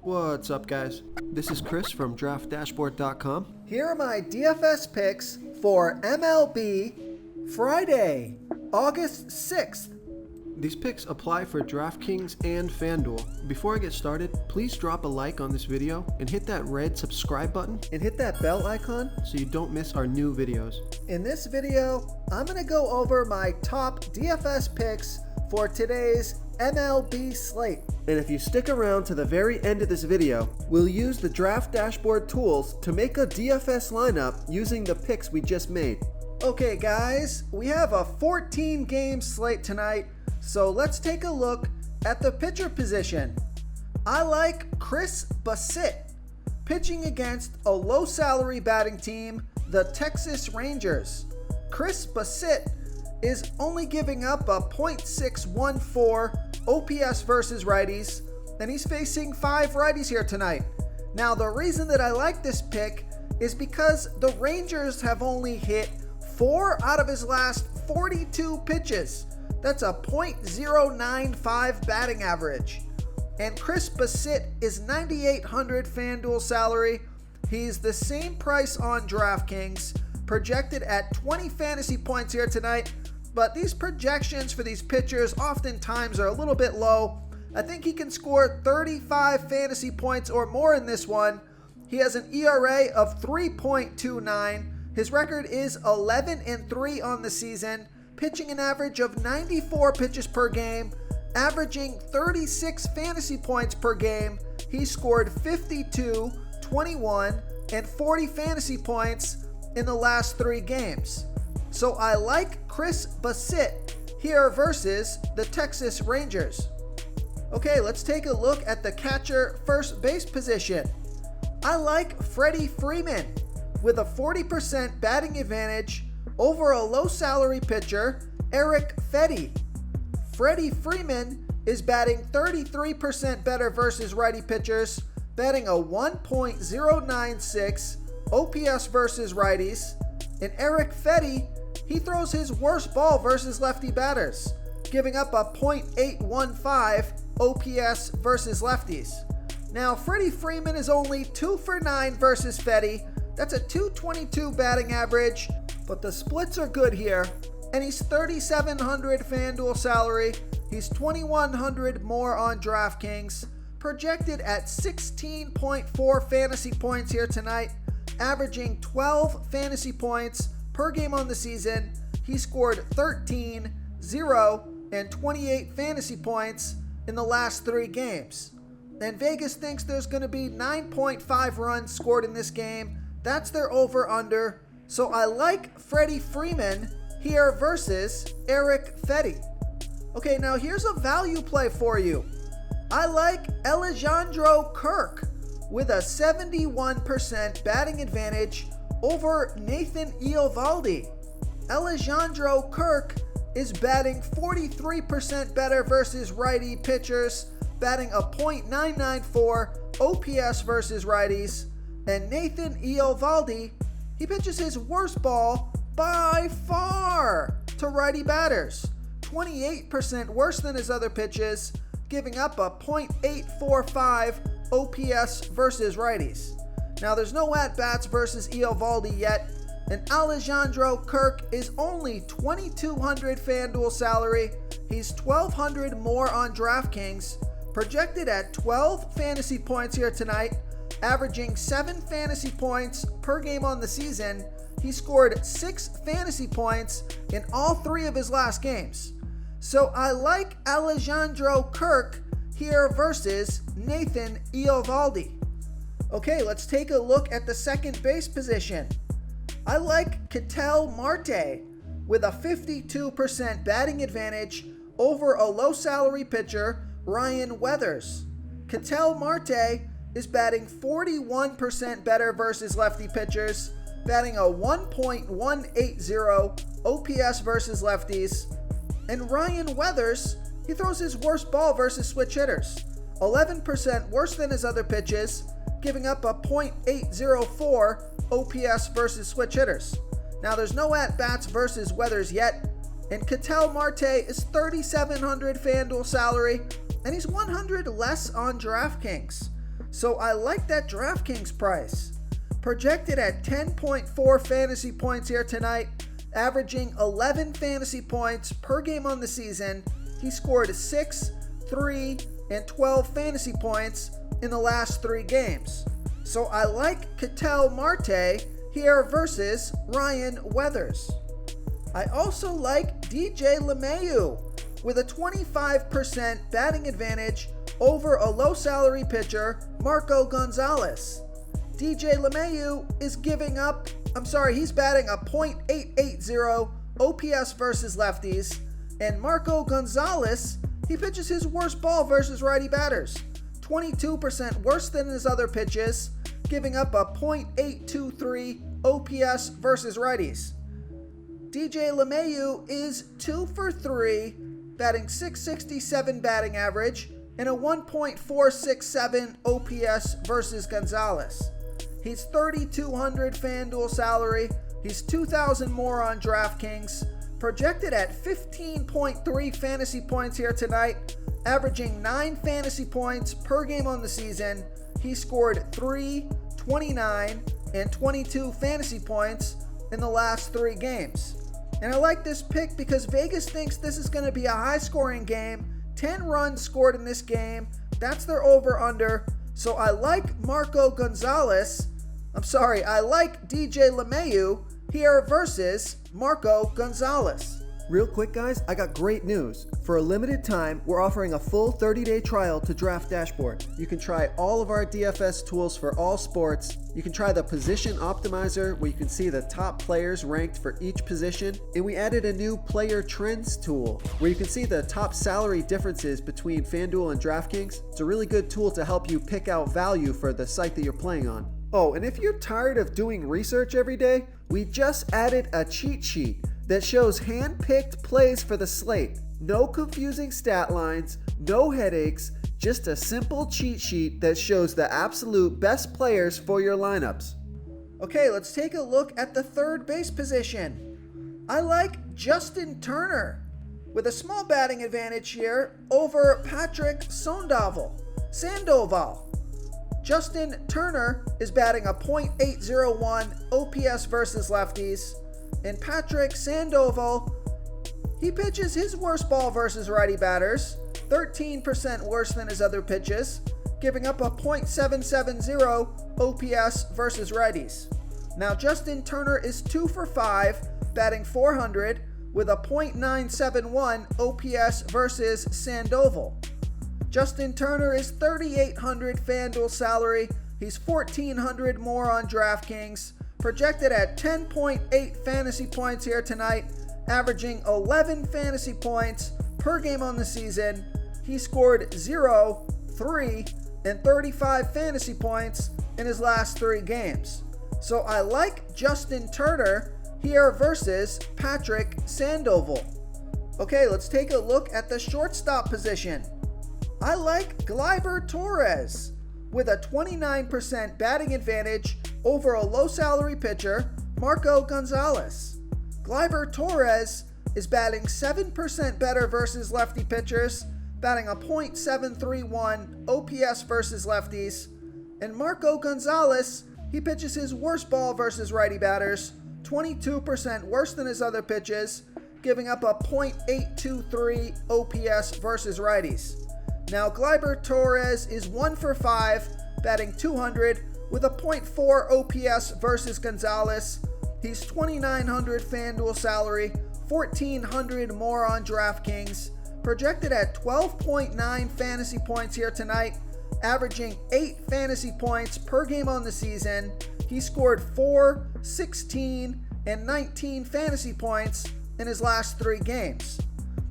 What's up, guys? This is Chris from DraftDashboard.com. Here are my DFS picks for MLB Friday, August 6th. These picks apply for DraftKings and FanDuel. Before I get started, please drop a like on this video and hit that red subscribe button And hit that bell icon so you don't miss our new videos. In this video, I'm going to go over my top DFS picks for today's MLB slate. And if you stick around to the very end of this video, we'll use the Draft Dashboard tools to make a DFS lineup using the picks we just made. Okay guys, we have a 14-game slate tonight, so let's take a look at the pitcher position. I like Chris Bassitt pitching against a low-salary batting team, the Texas Rangers. Chris Bassitt is only giving up a .614 OPS versus righties, and he's facing 5 righties here tonight. Now, the reason that I like this pick is because the Rangers have only hit 4 out of his last 42 pitches. That's a .095 batting average. And Chris Bassitt is $9,800 FanDuel salary. He's the same price on DraftKings, projected at 20 fantasy points here tonight. But these projections for these pitchers oftentimes are a little bit low. I think he can score 35 fantasy points or more in this one. He has an ERA of 3.29. His record is 11-3 on the season, pitching an average of 94 pitches per game, averaging 36 fantasy points per game. He scored 52, 21, and 40 fantasy points in the last 3 games. So I like Chris Bassitt here versus the Texas Rangers. Okay, let's take a look at the catcher first base position. I like Freddie Freeman with a 40% batting advantage over a low salary pitcher, Eric Fedde. Freddie Freeman is batting 33% better versus righty pitchers, batting a 1.096 OPS versus righties. And Eric Fedde, he throws his worst ball versus lefty batters, giving up a .815 OPS versus lefties. Now, Freddie Freeman is only 2 for 9 versus Fedde. That's a .222 batting average, but the splits are good here. And he's $3,700 FanDuel salary. He's $2,100 more on DraftKings, projected at 16.4 fantasy points here tonight, averaging 12 fantasy points per game on the season. He scored 13, 0, and 28 fantasy points in the last 3 games. And Vegas thinks there's going to be 9.5 runs scored in this game. That's their over-under. So I like Freddie Freeman here versus Eric Fedde. Okay, now here's a value play for you. I like Alejandro Kirk with a 71% batting advantage over Nathan Eovaldi. Alejandro Kirk is batting 43% better versus righty pitchers, batting a .994 OPS versus righties. And Nathan Eovaldi, he pitches his worst ball by far to righty batters, 28% worse than his other pitches, giving up a .845 OPS versus righties. Now, there's no at-bats versus Eovaldi yet, and Alejandro Kirk is only $2,200 FanDuel salary. He's $1,200 more on DraftKings, projected at 12 fantasy points here tonight, averaging 7 fantasy points per game on the season. He scored 6 fantasy points in all 3 of his last games. So I like Alejandro Kirk here versus Nathan Eovaldi. Okay, let's take a look at the second base position. I like Ketel Marte with a 52% batting advantage over a low salary pitcher, Ryan Weathers. Ketel Marte is batting 41% better versus lefty pitchers, batting a 1.180 OPS versus lefties. And Ryan Weathers, he throws his worst ball versus switch hitters, 11% worse than his other pitches, giving up a .804 OPS versus switch hitters. Now, there's no at-bats versus Weathers yet, and Ketel Marte is $3,700 FanDuel salary, and he's $100 less on DraftKings. so I like that DraftKings price. Projected at 10.4 fantasy points here tonight, averaging 11 fantasy points per game on the season. He scored 6, 3, and 12 fantasy points in the last 3 games. So I like Ketel Marte here versus Ryan Weathers. I also like DJ LeMahieu with a 25% batting advantage over a low salary pitcher, Marco Gonzalez. DJ LeMahieu is he's batting a .880 OPS versus lefties, and Marco Gonzalez, he pitches his worst ball versus righty batters, 22% worse than his other pitches, giving up a .823 OPS versus righties. DJ LeMahieu is 2 for 3, batting .667 batting average, and a 1.467 OPS versus Gonzalez. He's $3,200 FanDuel salary. He's $2,000 more on DraftKings. Projected at 15.3 fantasy points here tonight, averaging 9 fantasy points per game on the season. He scored 3, 29, and 22 fantasy points in the last 3 games. And I like this pick because Vegas thinks this is going to be a high-scoring game. 10 runs scored in this game. That's their over-under. So I like I like DJ LeMahieu here versus Marco Gonzalez. Real quick, guys, I got great news. For a limited time, we're offering a full 30-day trial to Draft Dashboard. You can try all of our DFS tools for all sports. You can try the Position Optimizer, where you can see the top players ranked for each position. And we added a new Player Trends tool, where you can see the top salary differences between FanDuel and DraftKings. It's a really good tool to help you pick out value for the site that you're playing on. Oh, and if you're tired of doing research every day, we just added a cheat sheet that shows hand-picked plays for the slate. No confusing stat lines, no headaches, just a simple cheat sheet that shows the absolute best players for your lineups. Okay, let's take a look at the third base position. I like Justin Turner with a small batting advantage here over Patrick Sandoval. Justin Turner is batting a .801 OPS versus lefties, and Patrick Sandoval, he pitches his worst ball versus righty batters, 13% worse than his other pitches, giving up a .770 OPS versus righties. Now Justin Turner is 2 for 5, batting .400 with a .971 OPS versus Sandoval. Justin Turner is $3,800 FanDuel salary. He's $1,400 more on DraftKings. Projected at 10.8 fantasy points here tonight, averaging 11 fantasy points per game on the season. He scored 0, 3, and 35 fantasy points in his last 3 games. So I like Justin Turner here versus Patrick Sandoval. Okay, let's take a look at the shortstop position. I like Gleyber Torres with a 29% batting advantage over a low salary pitcher, Marco Gonzalez. Gleyber Torres is batting 7% better versus lefty pitchers, batting a .731 OPS versus lefties. And Marco Gonzalez, he pitches his worst ball versus righty batters, 22% worse than his other pitches, giving up a .823 OPS versus righties. Now Gleyber Torres is 1 for 5, batting .200 with a .4 OPS versus Gonzalez. He's $2,900 FanDuel salary, $1,400 more on DraftKings. Projected at 12.9 fantasy points here tonight, averaging 8 fantasy points per game on the season. He scored 4, 16, and 19 fantasy points in his last 3 games.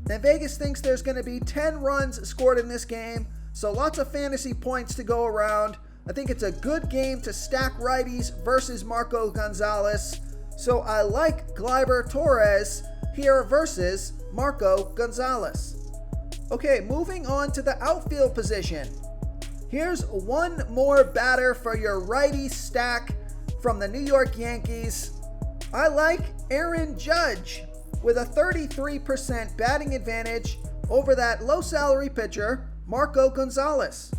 And Vegas thinks there's going to be 10 runs scored in this game, so lots of fantasy points to go around. I think it's a good game to stack righties versus Marco Gonzalez. So I like Gleyber Torres here versus Marco Gonzalez. Okay, moving on to the outfield position. Here's one more batter for your righty stack from the New York Yankees. I like Aaron Judge with a 33% batting advantage over that low salary pitcher, Marco Gonzalez.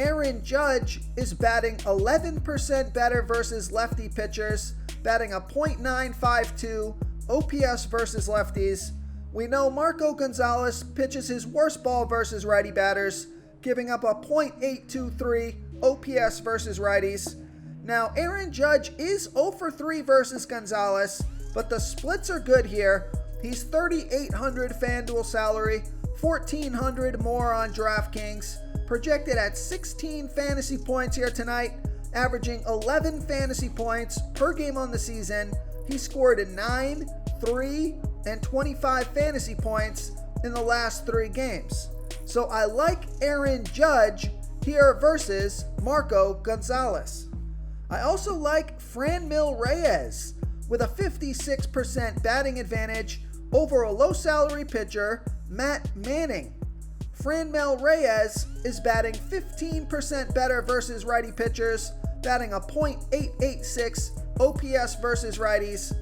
Aaron Judge is batting 11% better versus lefty pitchers, batting a .952 OPS versus lefties. We know Marco Gonzalez pitches his worst ball versus righty batters, giving up a .823 OPS versus righties. Now, Aaron Judge is 0 for 3 versus Gonzalez, but the splits are good here. He's $3,800 FanDuel salary, $1,400 more on DraftKings, projected at 16 fantasy points here tonight, averaging 11 fantasy points per game on the season. He scored 9, 3, and 25 fantasy points in the last 3 games. So I like Aaron Judge here versus Marco Gonzalez. I also like Franmil Reyes with a 56% batting advantage over a low salary pitcher, Matt Manning. Franmil Reyes is batting 15% better versus righty pitchers, batting a .886 OPS versus righties.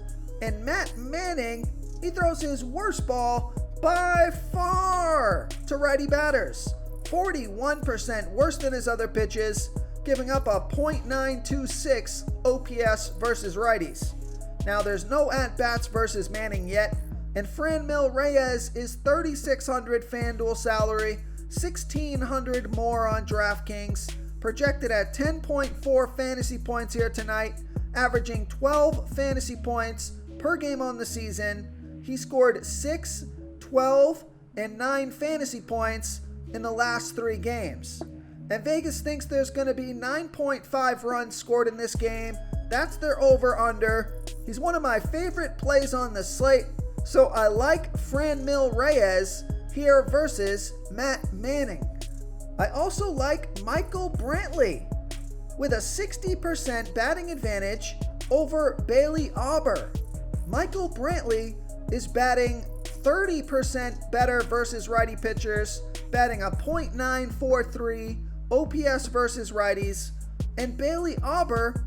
And Matt Manning, he throws his worst ball by far to righty batters, 41% worse than his other pitches, giving up a .926 OPS versus righties. Now there's no at-bats versus Manning yet, and Franmil Reyes is $3,600 FanDuel salary, $1,600 more on DraftKings, projected at 10.4 fantasy points here tonight, averaging 12 fantasy points per game on the season. He scored 6, 12, and 9 fantasy points in the last 3 games. And Vegas thinks there's going to be 9.5 runs scored in this game. That's their over-under. He's one of my favorite plays on the slate, so I like Franmil Reyes here versus Matt Manning. I also like Michael Brantley with a 60% batting advantage over Bailey Auber. Michael Brantley is batting 30% better versus righty pitchers, batting a .943 OPS versus righties. And Bailey Auber,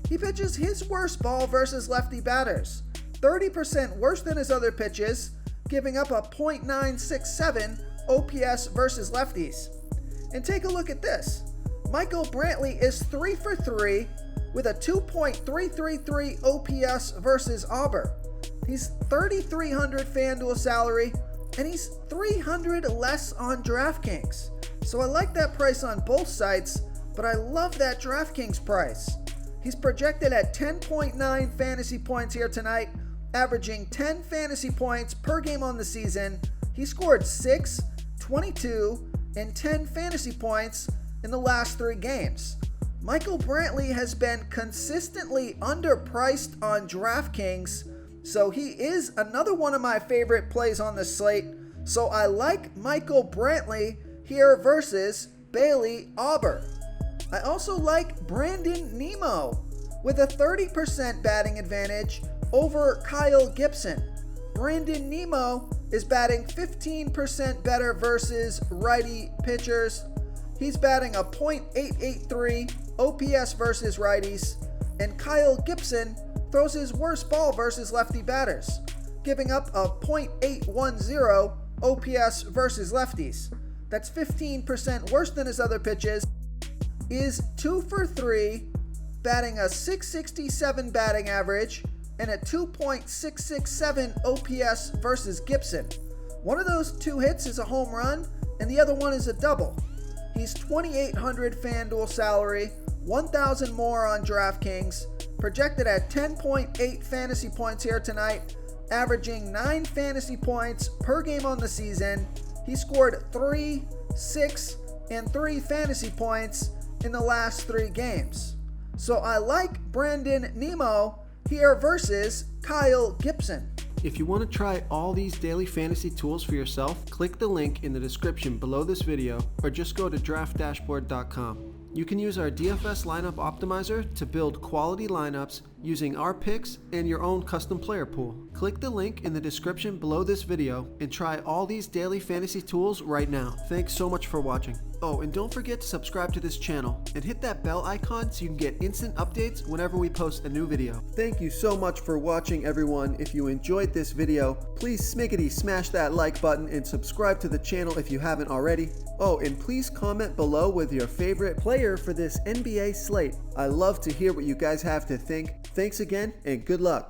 he pitches his worst ball versus lefty batters, 30% worse than his other pitches, giving up a .967 OPS versus lefties. And take a look at this. Michael Brantley is 3 for 3 with a 2.333 OPS versus Auber. He's $3,300 FanDuel salary, and he's $300 less on DraftKings. So I like that price on both sites, but I love that DraftKings price. He's projected at 10.9 fantasy points here tonight, averaging 10 fantasy points per game on the season. He scored 6, 22, and 10 fantasy points in the last 3 games. Michael Brantley has been consistently underpriced on DraftKings, so he is another one of my favorite plays on the slate. So I like Michael Brantley here versus Bailey Auber. I also like Brandon Nimmo with a 30% batting advantage over Kyle Gibson. Brandon Nimmo is batting 15% better versus righty pitchers. He's batting a .883 OPS versus righties, and Kyle Gibson throws his worst ball versus lefty batters, giving up a .810 OPS versus lefties. That's 15% worse than his other pitches. Is 2 for 3, batting a .667 batting average and a 2.667 OPS versus Gibson. One of those 2 hits is a home run, and the other one is a double. He's $2,800 FanDuel salary, $1,000 more on DraftKings, projected at 10.8 fantasy points here tonight, averaging 9 fantasy points per game on the season. He scored 3, 6, and 3 fantasy points in the last 3 games. So I like Brandon Nimmo here versus Kyle Gibson. If you want to try all these daily fantasy tools for yourself, click the link in the description below this video or just go to draftdashboard.com. You can use our DFS lineup optimizer to build quality lineups using our picks and your own custom player pool. Click the link in the description below this video and try all these daily fantasy tools right now. Thanks so much for watching. Oh, and don't forget to subscribe to this channel and hit that bell icon so you can get instant updates whenever we post a new video. Thank you so much for watching, everyone. If you enjoyed this video, please smiggity smash that like button and subscribe to the channel if you haven't already. Oh, and please comment below with your favorite player for this NBA slate. I love to hear what you guys have to think. Thanks again, and good luck.